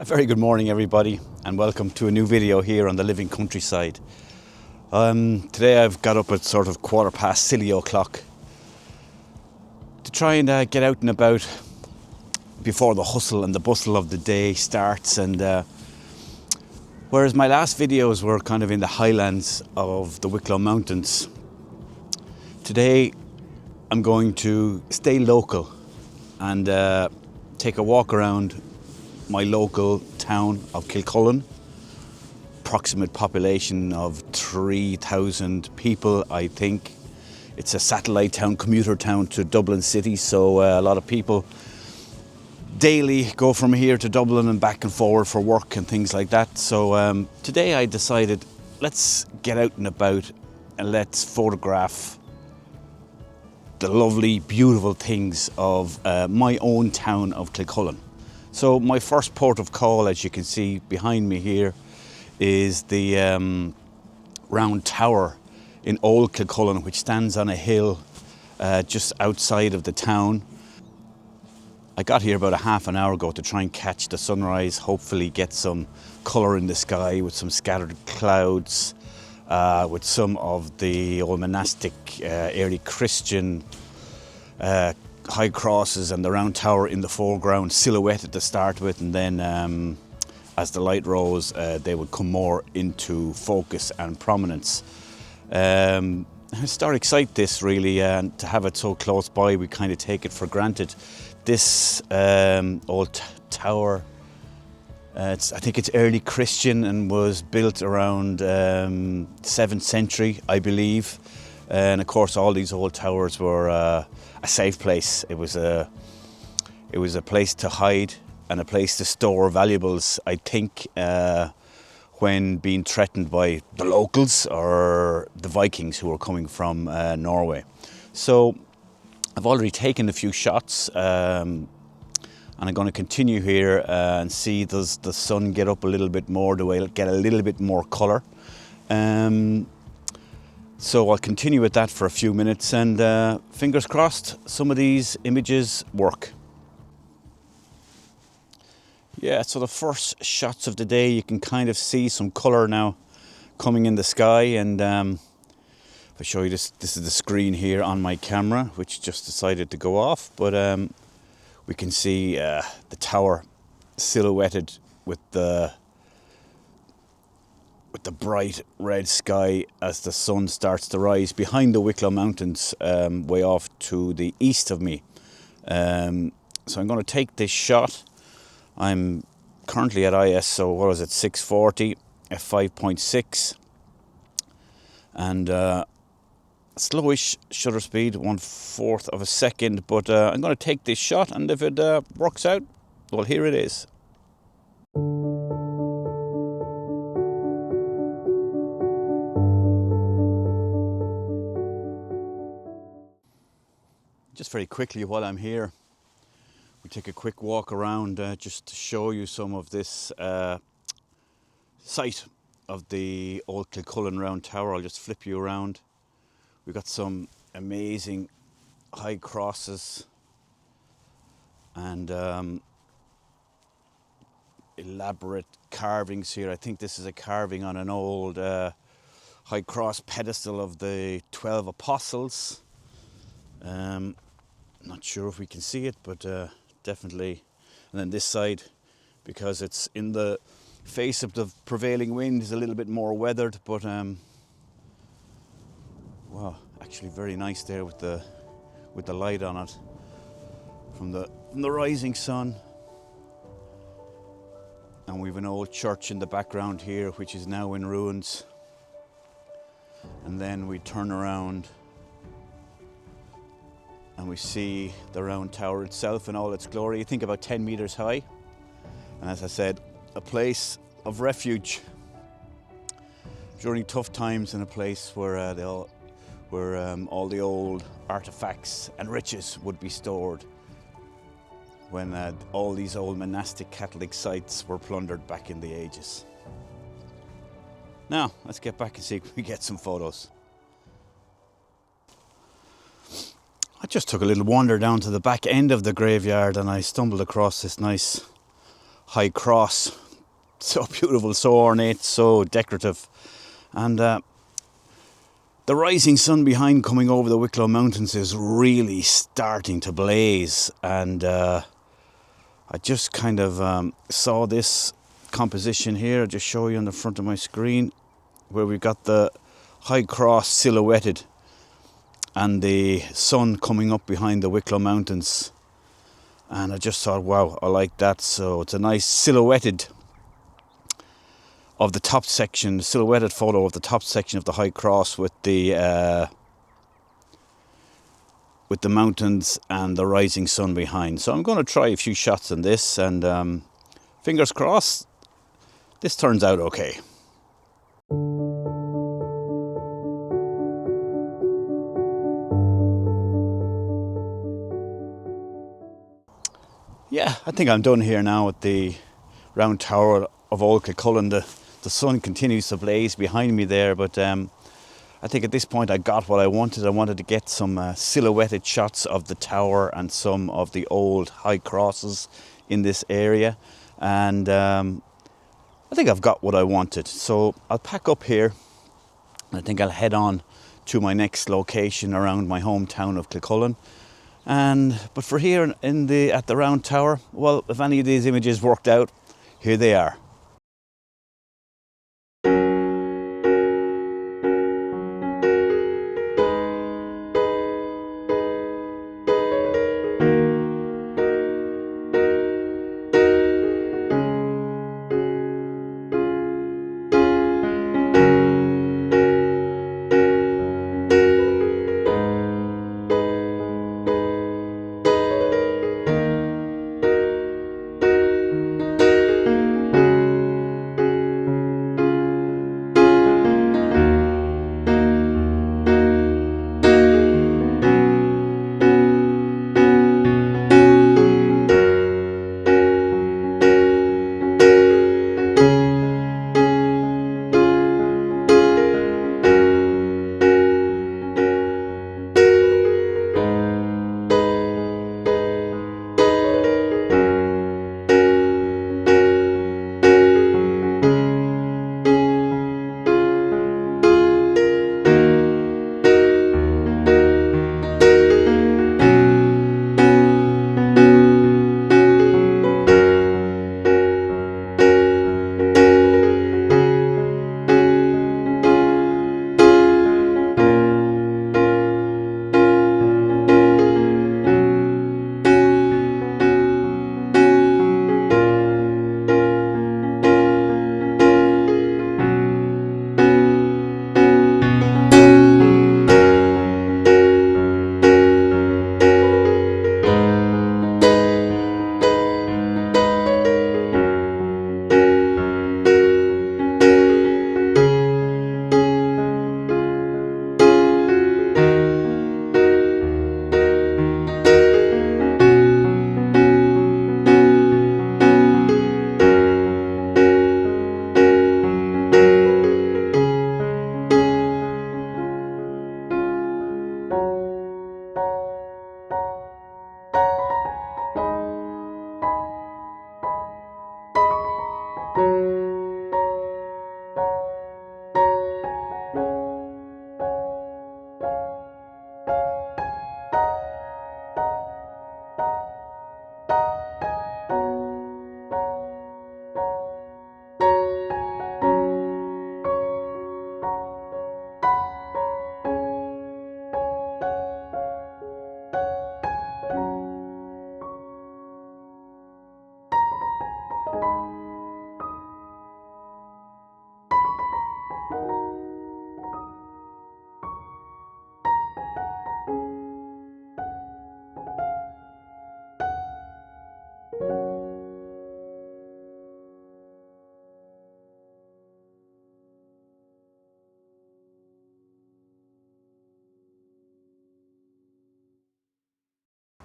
A very good morning, everybody, and welcome to a new video here on the living countryside. Today I've got up at sort of o'clock to try and get out and about before the hustle and the bustle of the day starts. And whereas my last videos were kind of in the highlands of the Wicklow Mountains, today I'm going to stay local and take a walk around my local town of Kilcullen. Approximate population of 3,000 people, I think. It's a satellite town, commuter town to Dublin City, so a lot of people daily go from here to Dublin and back and forward for work and things like that. So today I decided, let's get out and about and let's photograph the lovely, beautiful things of my own town of Kilcullen. So my first port of call, as you can see behind me here, is the Round Tower in Old Kilcullen, which stands on a hill just outside of the town. I got here about a half an hour ago to try and catch the sunrise, hopefully get some colour in the sky with some scattered clouds, with some of the old monastic, early Christian high crosses and the round tower in the foreground, silhouetted to start with, and then as the light rose, they would come more into focus and prominence. Historic site, this really, and to have it so close by, we kind of take it for granted. This old tower, I think it's early Christian and was built around 7th century, I believe. And of course, all these old towers were a safe place. It was a place to hide and a place to store valuables, I think, when being threatened by the locals or the Vikings who were coming from Norway. So I've already taken a few shots, and I'm going to continue here and see, does the sun get up a little bit more? Do I get a little bit more colour? So I'll continue with that for a few minutes, and fingers crossed some of these images work. Yeah, so the first shots of the day, you can kind of see some colour now coming in the sky, and if I show you this is the screen here on my camera, which just decided to go off, but we can see the tower silhouetted with the bright red sky as the sun starts to rise behind the Wicklow Mountains, way off to the east of me. So I'm going to take this shot. I'm currently at ISO, what is it, 640 f5.6, and slowish shutter speed, 1/4 of a second, but I'm going to take this shot, and if it works out, well, here it is. Just very quickly while I'm here, we take a quick walk around just to show you some of this site of the Old Kilcullen Round Tower. I'll just flip you around. We've got some amazing high crosses and elaborate carvings here. I think this is a carving on an old high cross pedestal of the 12 Apostles. Not sure if we can see it, but definitely. And then this side, because it's in the face of the prevailing wind, is a little bit more weathered, but wow, actually very nice there with the light on it from the rising sun. And we've an old church in the background here, which is now in ruins. And then we turn around and we see the round tower itself in all its glory. You think about 10 meters high. And as I said, a place of refuge during tough times, and a place where all the old artifacts and riches would be stored when all these old monastic Catholic sites were plundered back in the ages. Now, let's get back and see if we get some photos. I just took a little wander down to the back end of the graveyard, and I stumbled across this nice high cross. So beautiful, so ornate, so decorative. And the rising sun behind coming over the Wicklow Mountains is really starting to blaze. And I just kind of saw this composition here. I'll just show you on the front of my screen, where we've got the high cross silhouetted and the sun coming up behind the Wicklow Mountains. And I just thought, wow, I like that. So it's a nice silhouetted of the top section, silhouetted photo of the top section of the high cross with the mountains and the rising sun behind. So I'm going to try a few shots on this, and fingers crossed this turns out okay. Yeah, I think I'm done here now at the Round Tower of Old Kilcullen. The sun continues to blaze behind me there, but I think at this point I got what I wanted. I wanted to get some silhouetted shots of the tower and some of the old high crosses in this area, and I think I've got what I wanted. So I'll pack up here. I think I'll head on to my next location around my hometown of Kilcullen. But for here at the Round Tower, well, if any of these images worked out, here they are.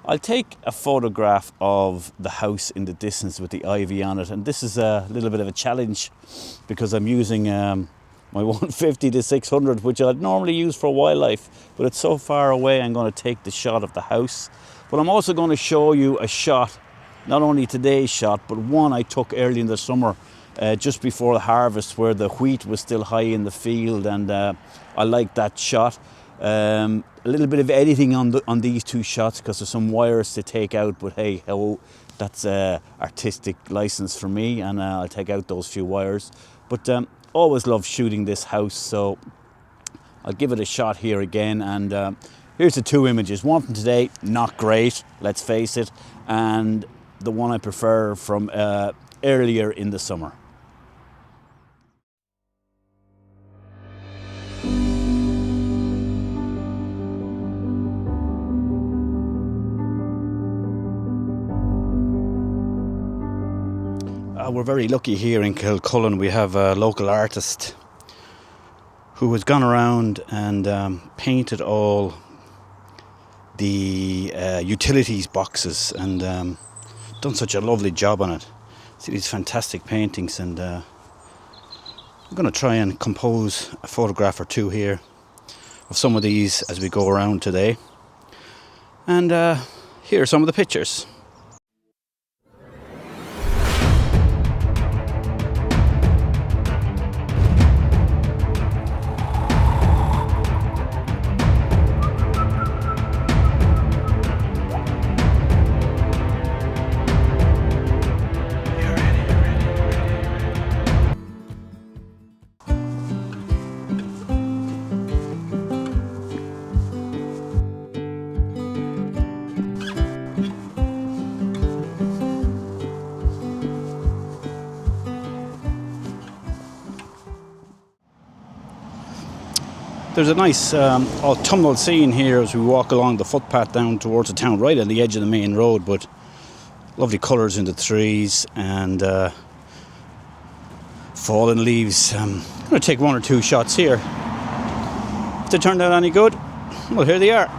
I'll take a photograph of the house in the distance with the ivy on it, and this is a little bit of a challenge because I'm using my 150 to 600, which I'd normally use for wildlife, but it's so far away I'm going to take the shot of the house. But I'm also going to show you a shot not only today's shot, but one I took early in the summer, just before the harvest, where the wheat was still high in the field, and I liked that shot. A little bit of editing on these two shots because there's some wires to take out, but hey, that's artistic license for me, and I'll take out those few wires. But always love shooting this house, so I'll give it a shot here again. And here's the two images. One from today, not great, let's face it, and the one I prefer from earlier in the summer. We're very lucky here in Kilcullen. We have a local artist who has gone around and painted all the utilities boxes, and done such a lovely job on it. See these fantastic paintings, and I'm going to try and compose a photograph or two here of some of these as we go around today. And here are some of the pictures. There's a nice autumnal scene here as we walk along the footpath down towards the town, right on the edge of the main road, but lovely colours in the trees and fallen leaves. I'm going to take one or two shots here. If they turned out any good, well, here they are.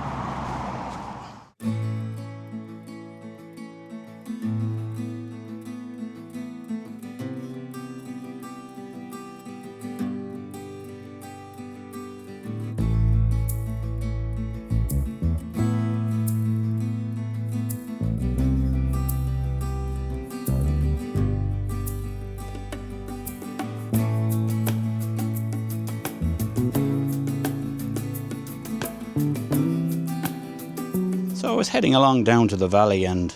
So I was heading along down to the valley, and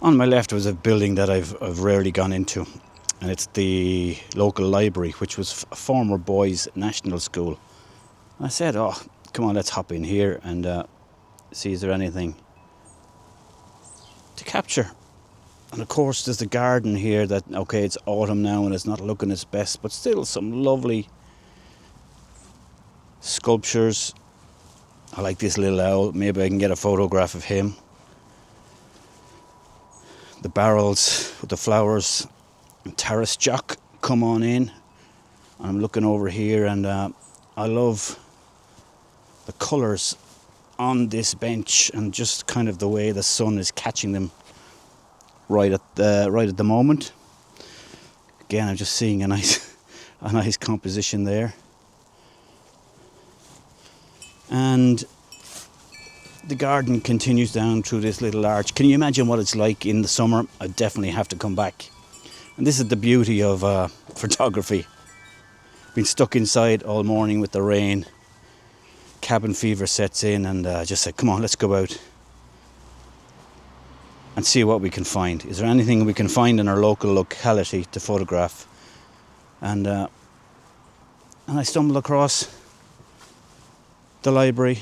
on my left was a building that I've rarely gone into, and it's the local library, which was a former boys' national school. And I said, oh, come on, let's hop in here and see is there anything to capture. And of course there's the garden here that, okay, it's autumn now and it's not looking its best, but still some lovely sculptures. I like this little owl. Maybe I can get a photograph of him. The barrels with the flowers. And Terrace Jock, come on in. I'm looking over here, and I love the colours on this bench and just kind of the way the sun is catching them right at the moment. Again, I'm just seeing a nice composition there. And the garden continues down through this little arch. Can you imagine what it's like in the summer? I definitely have to come back. And this is the beauty of photography. Been stuck inside all morning with the rain. Cabin fever sets in, and I just said, come on, let's go out and see what we can find. Is there anything we can find in our local locality to photograph? And I stumbled across the library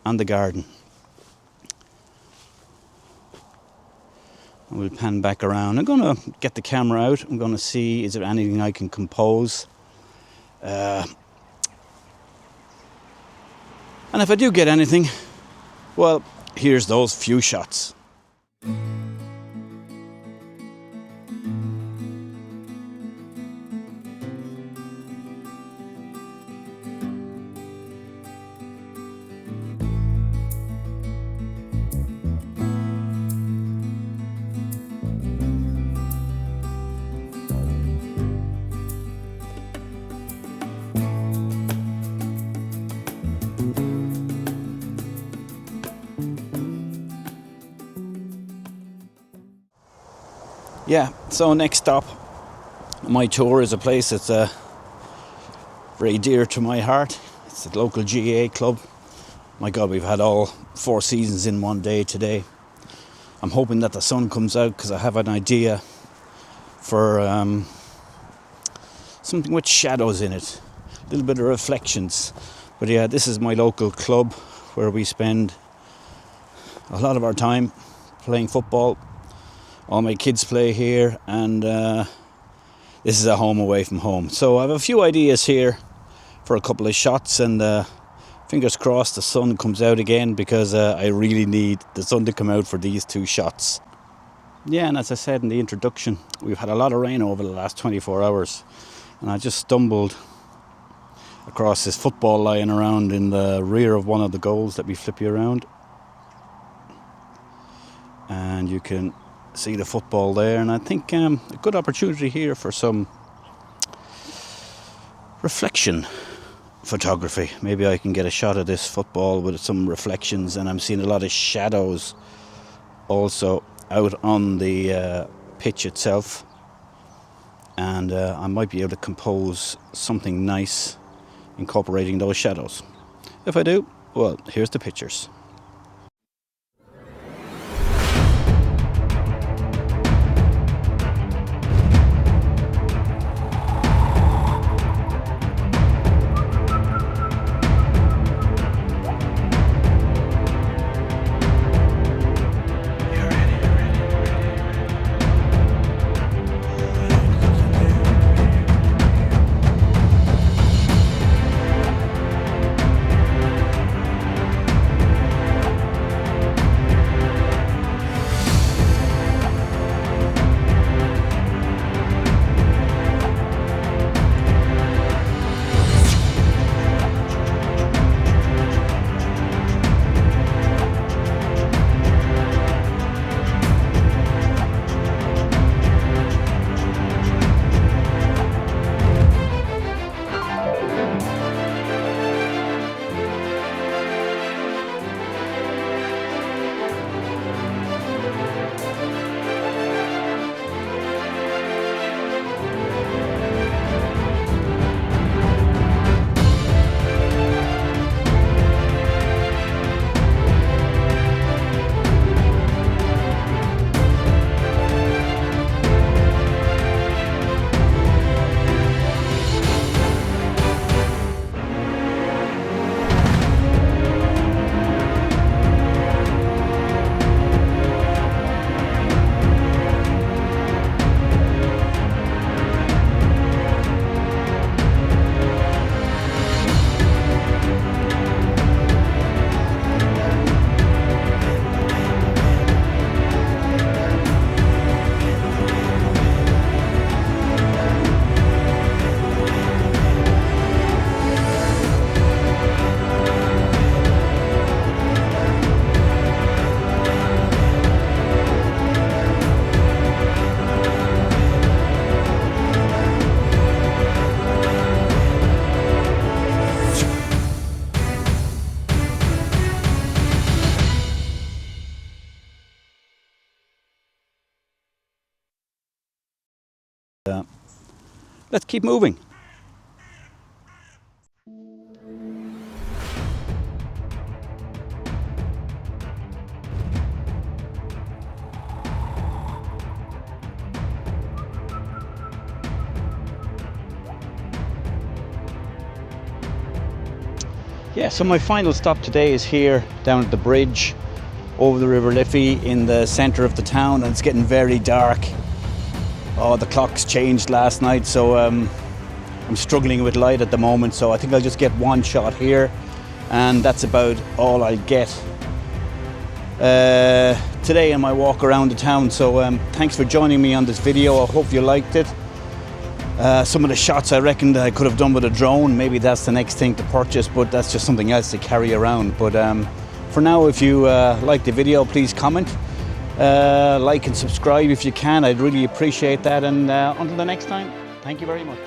and the garden. And we'll pan back around. I'm going to get the camera out. I'm going to see, is there anything I can compose? And if I do get anything, well, here's those few shots. Yeah, so next stop on my tour is a place that's very dear to my heart. It's the local GAA club. My God, we've had all 4 seasons in one day today. I'm hoping that the sun comes out because I have an idea for something with shadows in it, a little bit of reflections. But yeah, this is my local club where we spend a lot of our time playing football. All my kids play here, and this is a home away from home. So I have a few ideas here for a couple of shots, and fingers crossed the sun comes out again, because I really need the sun to come out for these 2 shots. Yeah, and as I said in the introduction, we've had a lot of rain over the last 24 hours, and I just stumbled across this football lying around in the rear of one of the goals. Let me flip you around, and you can see the football there. And I think a good opportunity here for some reflection photography. Maybe I can get a shot of this football with some reflections, and I'm seeing a lot of shadows also out on the pitch itself, and I might be able to compose something nice incorporating those shadows. If I do, well, here's the pictures. Let's keep moving. Yeah, so my final stop today is here down at the bridge over the River Liffey in the centre of the town, and it's getting very dark. Oh, the clocks changed last night, so I'm struggling with light at the moment, so I think I'll just get one shot here, and that's about all I'll get today in my walk around the town. So thanks for joining me on this video. I hope you liked it. Some of the shots I reckon that I could have done with a drone. Maybe that's the next thing to purchase, but that's just something else to carry around. But for now, if you like the video, please comment, like and subscribe if you can. I'd really appreciate that. And until the next time, thank you very much.